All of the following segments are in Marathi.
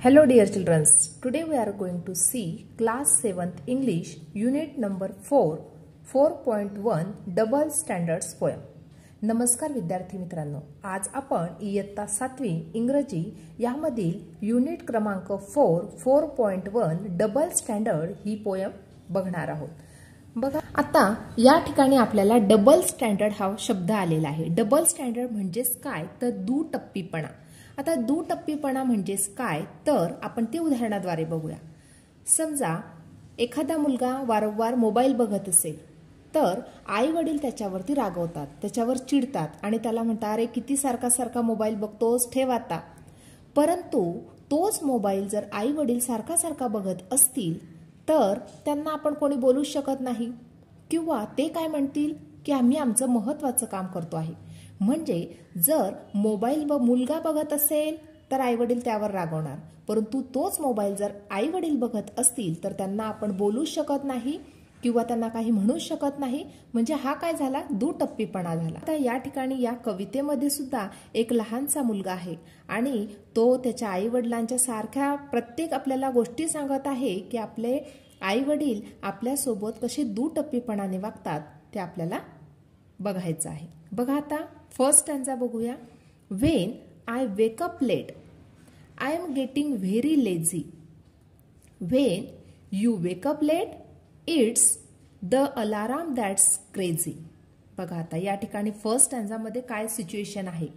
Hello dear children, today we are going to see class 7th English unit number 4 4.1 double standards poem. नमस्कार विद्यार्थी मित्रांनो, आज आपण इयत्ता 7वी इंग्रजी यामधील युनिट क्रमांक 4 4.1 डबल स्टँडर्ड ही पोएम बघणार आहोत. बघा, आता या ठिकाणी आपल्याला डबल स्टँडर्ड हा शब्द आलेला आहे. डबल स्टँडर्ड म्हणजेच काय तर दुटप्पीपणा. आता दुटप्पीपणा म्हणजेच काय तर आपण ते उदाहरणाद्वारे बघूया. समजा एखादा मुलगा वारंवार मोबाईल बघत असेल तर आई वडील त्याच्यावरती रागवतात, त्याच्यावर चिडतात आणि त्याला म्हणतात, अरे किती सारखा सारखा मोबाईल बघतोस, ठेव आता. परंतु तोच मोबाईल जर आई वडील सारखा सारखा बघत असतील तर त्यांना आपण कोणी बोलू शकत नाही, किंवा ते काय म्हणतील की आम्ही आमचं महत्त्वाचं काम करतो आहे. म्हणजे जर मोबाईल मुलगा बघत असेल तर आई वडील त्यावर रागवणार, परंतु तोच मोबाईल जर आई वडील बघत असतील तर त्यांना आपण बोलू शकत नाही किंवा त्यांना काही म्हणू शकत नाही. म्हणजे हा काय झाला, दुटप्पीपणा झाला. आता या ठिकाणी या कवितेमध्ये सुद्धा एक लहानसा मुलगा आहे आणि तो त्याच्या आई वडिलांच्या सारख्या प्रत्येक आपल्याला गोष्टी सांगत आहे की आपले आई वडील आपल्यासोबत कसे दुटप्पीपणाने वागतात ते आपल्याला बघायचं आहे. बघा, आता फर्स्ट स्टँजा बघूया. When I wake up late I am getting very lazy. When you wake up late it's the alarm that's crazy. बघा, आता या ठिकाणी फर्स्ट स्टँजामध्ये काय सिच्युएशन आहे,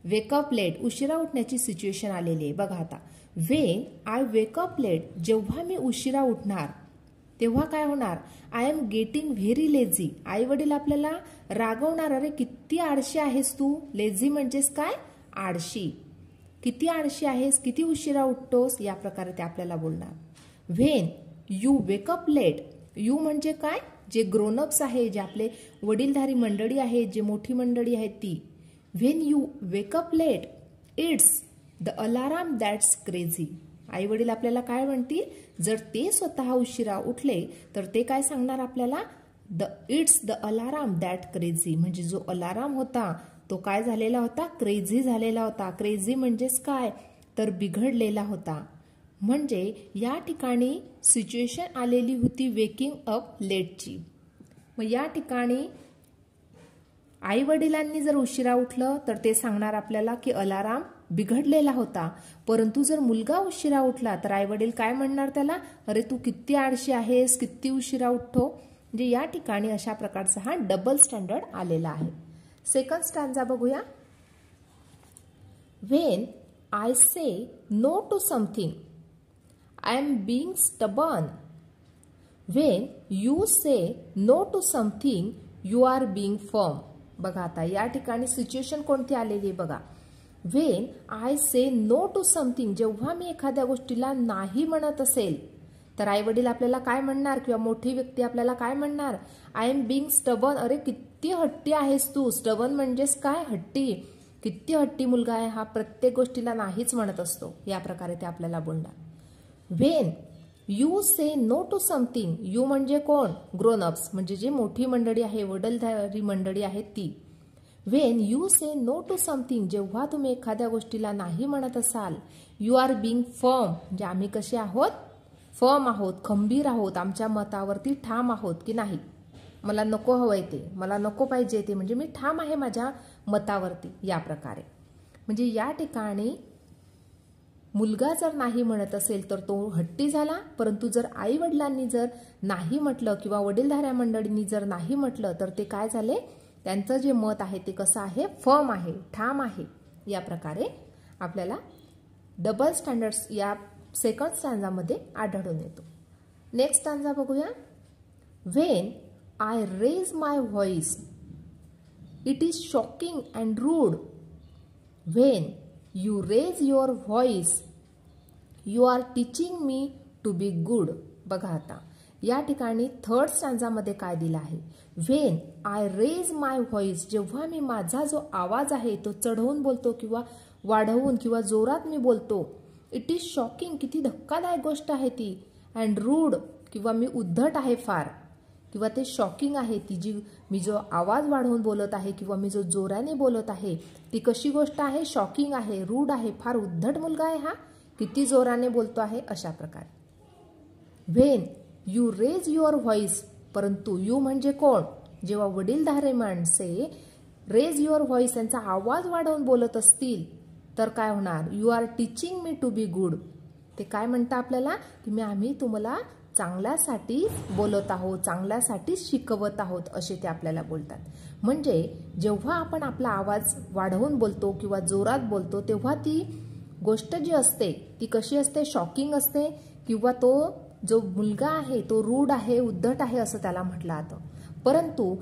वेकअप लेट उशिरा उठण्याची सिच्युएशन आलेली आहे. बघा, आता वेन आय वेकअप लेट जेव्हा मी उशिरा उठणार तेव्हा काय होणार, I am getting very lazy. आई वडील आपल्याला रागवणार, अरे किती आळशी आहेस तू. लेझी म्हणजेच काय, आळशी. किती आळशी आहेस, किती उशिरा उठतोस, या प्रकारे ते आपल्याला बोलणार. When you wake up late, you म्हणजे काय, जे ग्रोनअप्स आहे, जे आपले वडीलधारी मंडळी आहे, जे मोठी मंडळी आहे ती. When you wake up late it's the alarm that's crazy. आई वडील आपल्याला काय म्हणतील, जर ते स्वतः उशिरा उठले तर ते काय सांगणार आपल्याला, it's the alarm that crazy. म्हणजे जो अलाराम होता तो काय झालेला होता, क्रेझी झालेला होता. क्रेझी म्हणजेच काय तर बिघडलेला होता. म्हणजे या ठिकाणी सिच्युएशन आलेली होती वेकिंग अप लेटची. मग या ठिकाणी आई वडिलांनी जर उशिरा उठलं तर ते सांगणार आपल्याला की अलाराम बिघडलेला होता. परंतु जर मुलगा उशिरा उठला तर आई वडील काय म्हणणार त्याला, अरे तू किती आळशी आहेस, किती उशिरा उठतो. म्हणजे या ठिकाणी अशा प्रकारचा हा डबल स्टँडर्ड आलेला आहे. सेकंड स्टँजा बघूया. When I say no to something I am being stubborn. When you say no to something you are being firm. बघा, आता या ठिकाणी सिच्युएशन कोणती आलेली आहे बघा. When I say no to something, जेव्हा मी एखाद्या गोष्टीला नाही म्हणत असेल तर आई वडील आपल्याला काय म्हणणार किंवा मोठी व्यक्ती आपल्याला काय म्हणणार, आय एम बीइंग स्टबर्न. अरे किती हट्टी आहेस तू. स्टबर्न म्हणजेच काय, हट्टी. किती हट्टी मुलगा आहे हा, प्रत्येक गोष्टीला नाहीच म्हणत असतो. या प्रकारे ते आपल्याला बोलणार. When you say no to something, you म्हणजे कोण, ग्रोनअप्स म्हणजे जे मोठी मंडळी आहे, वडीलधारी मंडळी आहे ती. When you say no to something, जेव्हा तुम्ही एखाद्या गोष्टीला नाही म्हणत असाल, यू आर बीइंग फर्म म्हणजे आम्ही कसे आहोत, फर्म आहोत, खंबीर आहोत, आमच्या मतावरती ठाम आहोत की नाही, मला नको हवंय ते, मला नको पाहिजे ते, म्हणजे मी ठाम आहे माझ्या मतावरती. या प्रकारे म्हणजे या ठिकाणी मुलगा जर नाही म्हणत असेल तर तो हट्टी झाला. परंतु जर आई वडिलांनी जर नाही म्हटलं किंवा वडीलधाऱ्या मंडळींनी जर नाही म्हटलं तर ते काय झाले, त्यांचं जे मत आहे ते कसं आहे, फर्म आहे, ठाम आहे. या प्रकारे आपल्याला डबल स्टँडर्ड्स या सेकंड स्टँजामध्ये आढळून येतो. नेक्स्ट स्टँजा बघूया. When I raise my voice it is shocking and rude. When you raise your voice you are teaching me to be good. बघा, आता या ठिकाणी थर्ड स्टँजामध्ये काय दिलं आहे, when I raise my voice, जेव्हा मी माझा जो आवाज आहे तो चढवून बोलतो किंवा वाढवून किंवा जोरात मी बोलतो. इट इज शॉकिंग, किती धक्कादायक गोष्ट आहे ती. अँड रूड किंवा मी उद्धट आहे फार, किंवा ते शॉकिंग आहे, ती जी मी जो आवाज वाढवून बोलत आहे किंवा मी जो जोराने बोलत आहे ती कशी गोष्ट आहे, शॉकिंग आहे, रूड आहे, फार उद्धट मुलगा आहे हा, किती जोराने बोलतो आहे अशा प्रकारे. When you raise your voice, परंतु यू म्हणजे कोण? जेव्हा वडीलधारे माणसे रेज युअर व्हॉइस त्यांचा आवाज वाढवून बोलत असतील तर काय होणार? You are teaching me to be good. ते काय म्हणतात आपल्याला की आम्ही तुम्हाला चांगल्यासाठी बोलत आहोत, चांगल्यासाठी शिकवत आहोत असे ते आपल्याला बोलतात. म्हणजे जेव्हा आपण आपला आवाज वाढवून बोलतो किंवा जोरात बोलतो तेव्हा ती गोष्ट जी असते ती कशी असते? शॉकिंग असते किंवा तो जो मुलगा आहे तो रूड आहे, उद्धट आहे असं त्याला म्हटलं जातं. परंतु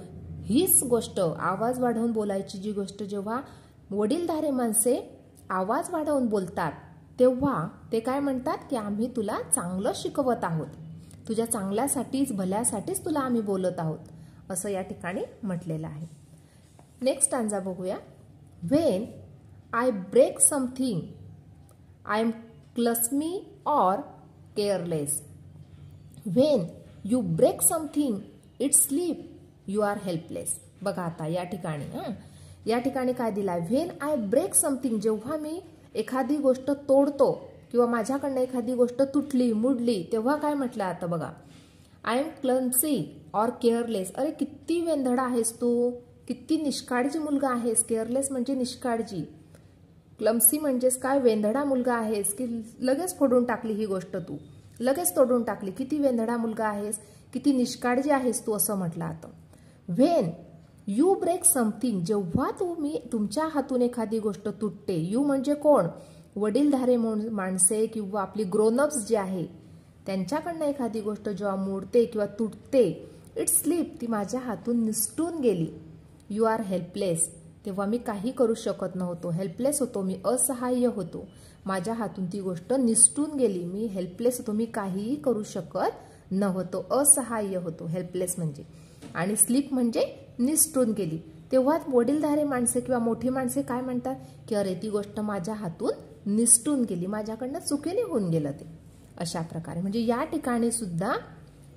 हीच गोष्ट आवाज वाढवून बोलायची जी गोष्ट जेव्हा वडीलधारे माणसे आवाज वाढवून बोलतात तेव्हा ते काय म्हणतात की आम्ही तुला चांगलं शिकवत आहोत, तुझ्या चांगल्यासाठीच भल्यासाठीच तुला आम्ही बोलत आहोत असं या ठिकाणी म्हटलेलं आहे. नेक्स्ट स्टांजा बघूया. When I break something I am clumsy or careless. When you break something it slip you are helpless. बघा आता या ठिकाणी काय दिलं आहे? व्हेन आय ब्रेक समथिंग, जेव्हा मी एखादी गोष्ट तोडतो किंवा माझ्याकडनं एखादी गोष्ट तुटली मुडली तेव्हा काय म्हटलं आता बघा. I am clumsy or careless. अरे किती वेंधडा आहेस तू, किती निष्काळजी मुलगा आहेस. केअरलेस म्हणजे निष्काळजी, क्लमसी म्हणजेच काय? वेंधडा मुलगा आहेस की लगेच फोडून टाकली ही गोष्ट, तू लगेच तोडून टाकली. किती वेंधडा मुलगा आहेस, किती निष्काळजी आहेस तू असं म्हटलं आता. व्हेन यू ब्रेक समथिंग, जेव्हा तुमच्या हातून एखादी गोष्ट तुटते. यू म्हणजे कोण? वडीलधारे माणसे किंवा आपली ग्रोनअप्स जे आहे त्यांच्याकडनं एखादी गोष्ट जेव्हा मोडते किंवा तुटते, इट स्लीप, ती माझ्या हातून निसटून गेली. यू आर हेल्पलेस, तेव्हा मी काही करू शकत नव्हतो, हेल्पलेस होतो, मी असहाय्य होतो, माझ्या हातून ती गोष्ट निसटून गेली, मी हेल्पलेस होतो, मी काहीही करू शकत नव्हतो, असहाय्य होतो, हेल्पलेस म्हणजे. आणि स्लीप म्हणजे निसटून गेली. तेव्हा वडीलधारे माणसे किंवा मोठी माणसे काय म्हणतात की अरे ती गोष्ट माझ्या हातून निसटून गेली, माझ्याकडनं चुकीने होऊन गेलं ते. अशा प्रकारे म्हणजे या ठिकाणी सुद्धा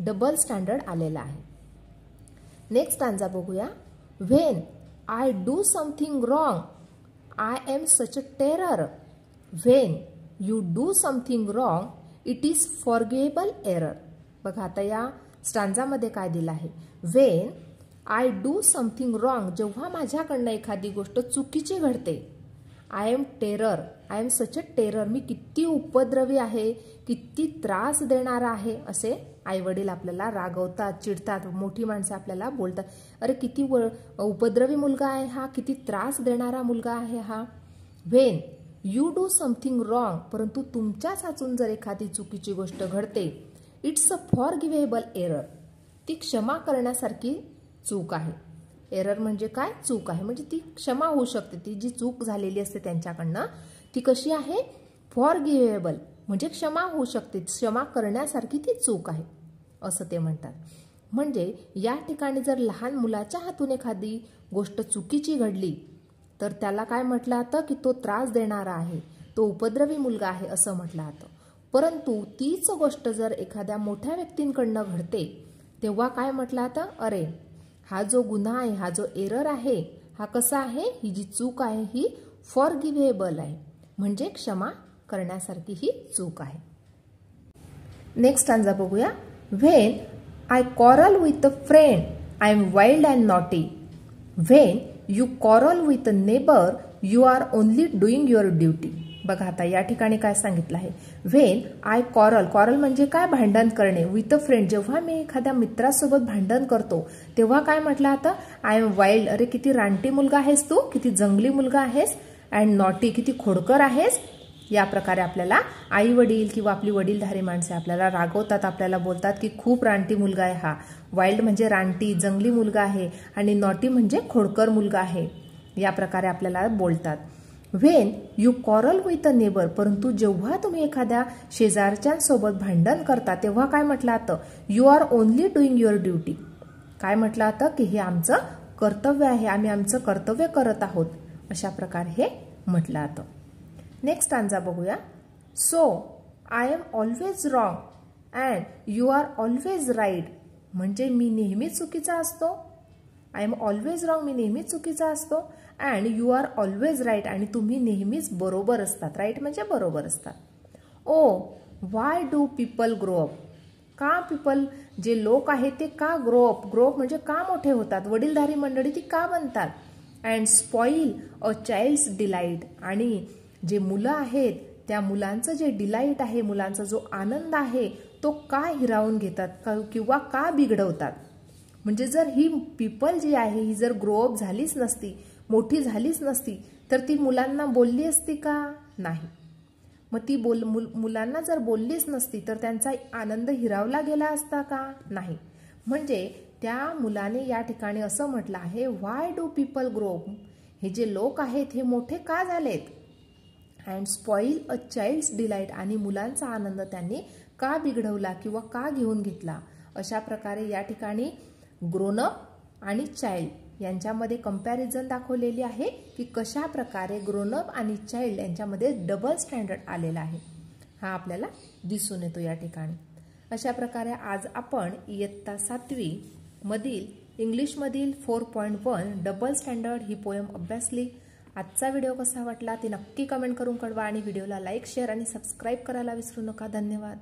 डबल स्टँडर्ड आलेला आहे. नेक्स्ट स्टांजा बघूया. When I do something wrong I am such a terror. When you do something wrong it is forgivable error. बघा आता या स्टांजामध्ये काय दिलं आहे. When I do something wrong, जेव्हा माझ्याकडनं एखादी गोष्ट चुकीची घडते. I am terror, I am such a terror, मी किती उपद्रवी आहे, किती त्रास देणारा आहे असे आई वडील आपल्याला रागवतात, चिडतात, मोठी माणसं आपल्याला बोलतात. अरे किती उपद्रवी मुलगा आहे हा, किती त्रास देणारा मुलगा आहे हा. When you do something wrong, परंतु तुमच्याच हातून जर एखादी चुकीची गोष्ट घडते, इट्स अ फॉरगिवेबल एरर, ती क्षमा करण्यासारखी चूक आहे. एरर म्हणजे काय? चूक आहे, म्हणजे ती क्षमा होऊ शकते. ती जी चूक झालेली असते त्यांच्याकडनं ती कशी आहे? फॉरगिवेबल म्हणजे क्षमा होऊ शकते, क्षमा करण्यासारखी ती चूक आहे असं ते म्हणतात. म्हणजे या ठिकाणी जर लहान मुलाच्या हातून एखादी गोष्ट चुकीची घडली तर त्याला काय म्हटलं जातं की तो त्रास देणारा आहे, तो उपद्रवी मुलगा आहे असं म्हटलं जातं. परंतु तीच गोष्ट जर एखाद्या मोठ्या व्यक्तींकडनं घडते तेव्हा काय म्हटलं जातं? अरे हा जो गुन्हा आहे, हा जो एरर आहे, हा कसा आहे? ही जी चूक आहे ही फॉरगिवेबल आहे, म्हणजे क्षमा करण्यासारखी ही चूक आहे. नेक्स्ट स्टांजा बघूया. When I quarrel with a friend I am wild and naughty. When you quarrel with a neighbour you are only doing your duty. बघा आता या ठिकाणी काय सांगितलं आहे. व्हेन आय कॉरल, कॉरल म्हणजे काय? भांडण करणे. विथ अ फ्रेंड, जेव्हा मी एखाद्या मित्रासोबत भांडण करतो तेव्हा काय म्हटलं आता? आय एम वाईल्ड, अरे किती रानटी मुलगा आहेस तू, किती जंगली मुलगा आहेस. अँड नॉटी, किती खोडकर आहेस. या प्रकारे आपल्याला आई वडील किंवा आपली वडीलधारी माणसे आपल्याला रागवतात, आपल्याला बोलतात की खूप रानटी मुलगा आहे हा. वाईल्ड म्हणजे रानटी जंगली मुलगा आहे आणि नॉटी म्हणजे खोडकर मुलगा आहे. या प्रकारे आपल्याला बोलतात. When you quarrel with a neighbour, परंतु जेव्हा तुम्ही एखाद्या शेजारच्यांसोबत भांडण करता तेव्हा काय म्हटलं जातं? You are only doing your duty. काय म्हटलं जातं की हे आमचं कर्तव्य आहे, आम्ही आमचं कर्तव्य करत आहोत, अशा प्रकारे हे म्हटलं जातं. नेक्स्ट स्टांजा बघूया. So I am always wrong and you are always right, म्हणजे मी नेहमी चुकीचा असतो. आय एम ऑलवेज रॉंग, मी नेहमीच चुकीचा असतो. And you are always right, आणि तुम्ही नेहमीच बरोबर असतात. राईट म्हणजे बरोबर असतात. Oh why do people grow up, का पीपल जे लोक आहेत ते का ग्रो अप म्हणजे का मोठे होतात, वडीलधारी मंडळी ती का बनतात. And spoil a child's delight, आणि जे मुलं आहेत त्या मुलांचं जे डिलाईट आहे, मुलांचा जो आनंद आहे तो का हिरावून घेतात किंवा का बिघडवतात. म्हणजे जर ही पीपल जी आहे ही जर ग्रो अप झालीच नसती, मोठी झालीच नसती, तर ती मुलांना बोलली असती का, नाही. मग ती मुलांना जर बोललीच नसती तर त्यांचा आनंद हिरावला गेला असता का, नाही. म्हणजे त्या मुलाने या ठिकाणी असं म्हटलं आहे, why do people grow up, हे जे लोक आहेत हे मोठे का झालेत. And spoil a child's delight, आणि मुलांचा आनंद त्यांनी का बिघडवला किंवा का घेऊन घेतला. अशा प्रकारे या ठिकाणी ग्रोन अप आणि चाइल्ड यांच्यामध्ये कंपॅरिझन दाखवलेली आहे की कशा प्रकारे ग्रोन अप आणि चाइल्ड यांच्यामध्ये डबल स्टँडर्ड आलेला आहे, हा आपल्याला दिसून येतो या ठिकाणी. अशा प्रकारे आज आपण इयत्ता 7वी मधील इंग्लिशमधील 4.1 डबल स्टँडर्ड ही पोएम अभ्यासली. आजचा व्हिडिओ कसा वाटला ते नक्की कमेंट करून कळवा आणि व्हिडिओला लाईक, शेअर आणि सबस्क्राईब करायला विसरू नका. धन्यवाद.